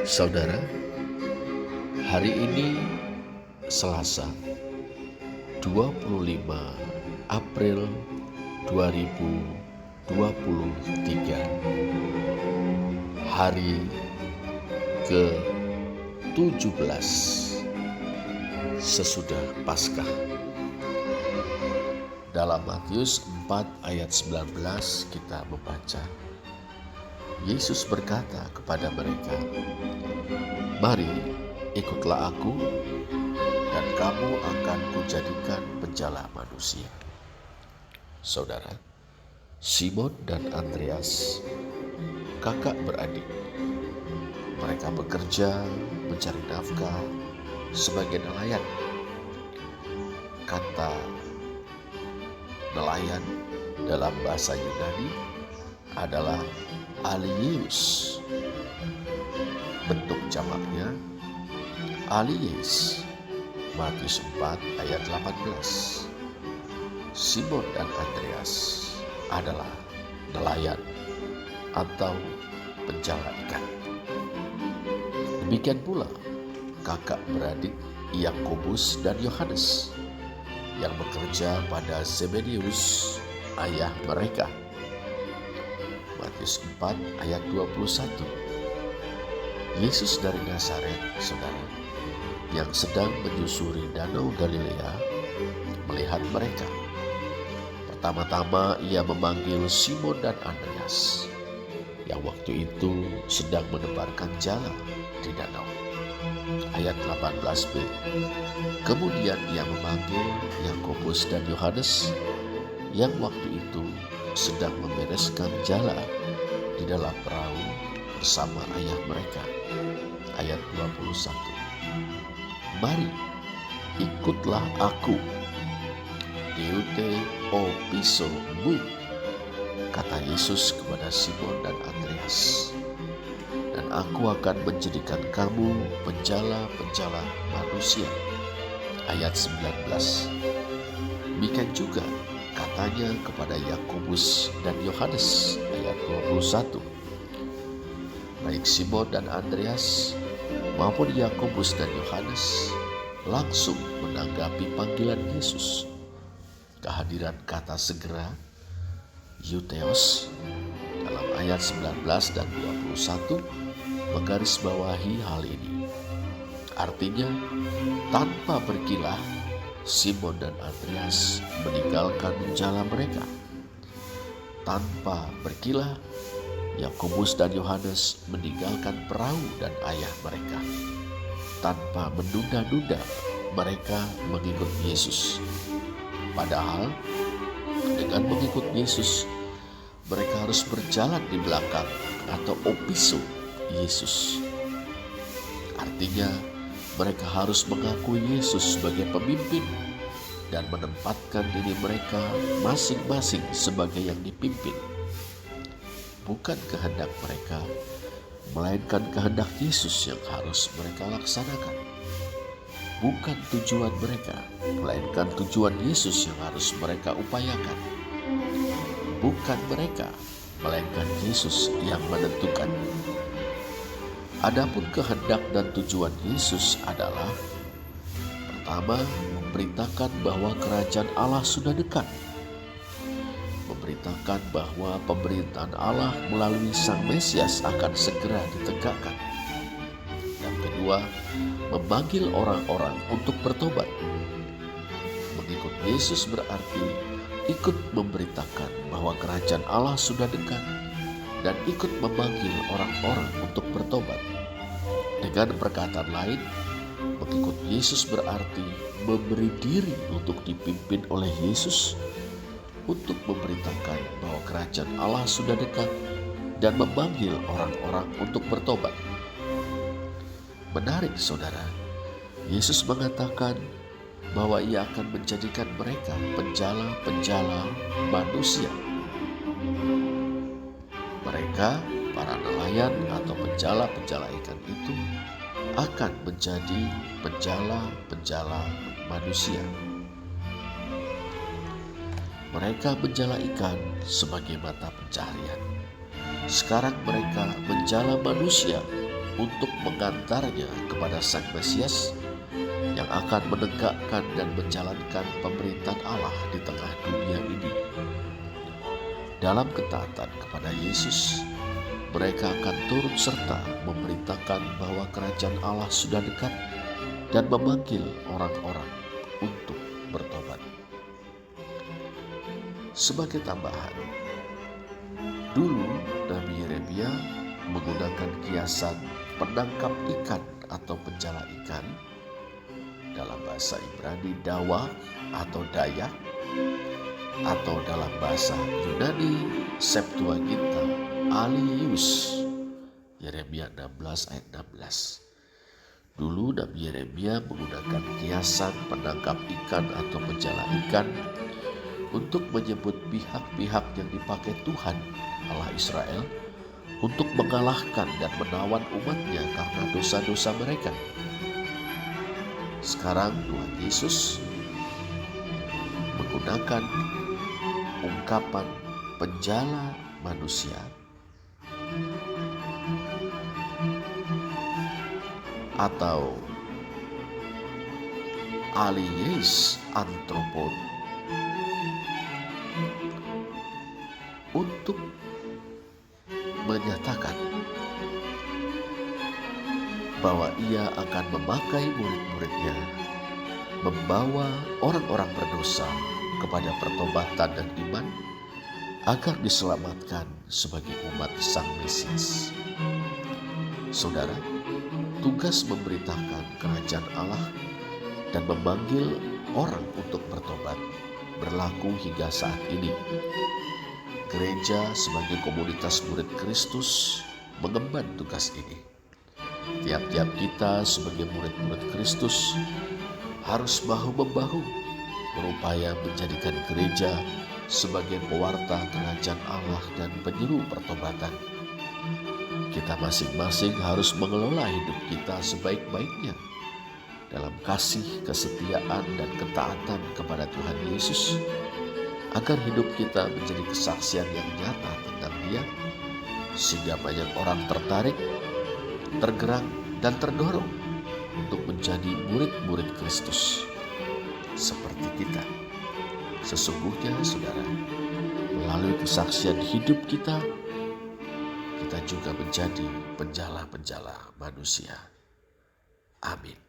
Saudara, hari ini Selasa 25 April 2023, hari ke-17 sesudah Paskah. Dalam Matius 4 ayat 19 kita membaca, Yesus berkata kepada mereka, "Mari, ikutlah aku, dan kamu akan kujadikan penjala manusia." Saudara, Simon dan Andreas, kakak beradik, mereka bekerja mencari nafkah sebagai nelayan. Kata nelayan dalam bahasa Yunani adalah Alieus. Bentuk jamaknya Alies. Matius 4 ayat 18. Simon dan Andreas adalah nelayan atau penjala ikan. Demikian pula kakak beradik Yakobus dan Yohanes yang bekerja pada Zebedeus, ayah mereka. Matius 4 ayat 21. Yesus dari Nazaret, saudara, yang sedang menyusuri danau Galilea, melihat mereka. Pertama-tama ia memanggil Simon dan Andreas, yang waktu itu sedang menebarkan jala di danau. Ayat 18b. Kemudian ia memanggil Yakobus dan Yohanes, yang waktu itu sedang membereskan jala di dalam perahu bersama ayah mereka. Ayat 21. Mari, ikutlah aku. Deute opiso mu, kata Yesus kepada Simon dan Andreas, dan aku akan menjadikan kamu penjala-penjala manusia. Ayat 19. Demikian juga katanya kepada Yakobus dan Yohanes. Ayat 21. Baik Simon dan Andreas maupun Yakobus dan Yohanes langsung menanggapi panggilan Yesus. Kehadiran kata segera, eutheos, dalam ayat 19 dan 21 menggarisbawahi hal ini. Artinya, tanpa berkilah, Simon dan Andreas meninggalkan jala mereka. Tanpa berkilah, Yakobus dan Yohanes meninggalkan perahu dan ayah mereka. Tanpa menunda-nunda, mereka mengikut Yesus. Padahal dengan mengikut Yesus, mereka harus berjalan di belakang atau opiso Yesus. Artinya, mereka harus mengakui Yesus sebagai pemimpin dan menempatkan diri mereka masing-masing sebagai yang dipimpin. Bukan kehendak mereka, melainkan kehendak Yesus yang harus mereka laksanakan. Bukan tujuan mereka, melainkan tujuan Yesus yang harus mereka upayakan. Bukan mereka, melainkan Yesus yang menentukan. Adapun kehendak dan tujuan Yesus adalah: pertama, memberitakan bahwa kerajaan Allah sudah dekat. Memberitakan bahwa pemerintahan Allah melalui Sang Mesias akan segera ditegakkan. Yang kedua, memanggil orang-orang untuk bertobat. Mengikut Yesus berarti ikut memberitakan bahwa kerajaan Allah sudah dekat dan ikut memanggil orang-orang untuk bertobat. Dengan perkataan lain, mengikut Yesus berarti memberi diri untuk dipimpin oleh Yesus, untuk memberitakan bahwa kerajaan Allah sudah dekat dan memanggil orang-orang untuk bertobat. Menarik, saudara, Yesus mengatakan bahwa ia akan menjadikan mereka penjala-penjala manusia. Mereka, para nelayan atau penjala-penjala ikan itu, akan menjadi penjala-penjala manusia. Mereka menjala ikan sebagai mata pencaharian. Sekarang mereka menjala manusia untuk mengantarnya kepada Sang Mesias yang akan menegakkan dan menjalankan pemerintahan Allah di tengah dunia ini. Dalam ketaatan kepada Yesus, mereka akan turut serta memberitakan bahwa kerajaan Allah sudah dekat dan memanggil orang-orang untuk bertobat. Sebagai tambahan, dulu Nabi Yeremia menggunakan kiasan penangkap ikan atau penjala ikan, dalam bahasa Ibrani dawa atau dayak, atau dalam bahasa Yunani Septuaginta Alius, Yeremia 16 ayat 16. Dulu Nabi Yeremia menggunakan kiasan penangkap ikan atau penjala ikan untuk menyebut pihak-pihak yang dipakai Tuhan Allah Israel untuk mengalahkan dan menawan umatnya karena dosa-dosa mereka. Sekarang Tuhan Yesus menggunakan ungkapan penjala manusia atau alies antropon untuk menyatakan bahwa ia akan memakai murid-muridnya membawa orang-orang berdosa kepada pertobatan dan iman agar diselamatkan sebagai umat Sang Mesias. Saudara, tugas memberitakan kerajaan Allah dan memanggil orang untuk bertobat berlaku hingga saat ini. Gereja sebagai komunitas murid Kristus mengemban tugas ini. Tiap-tiap kita sebagai murid-murid Kristus harus bahu-membahu berupaya menjadikan gereja sebagai pewarta kerajaan Allah dan penyeru pertobatan. Kita masing-masing harus mengelola hidup kita sebaik-baiknya dalam kasih, kesetiaan, dan ketaatan kepada Tuhan Yesus, agar hidup kita menjadi kesaksian yang nyata tentang Dia, sehingga banyak orang tertarik, tergerak, dan terdorong untuk menjadi murid-murid Kristus seperti kita. Sesungguhnya, saudara, melalui kesaksian hidup kita juga menjadi penjala-penjala manusia. Amin.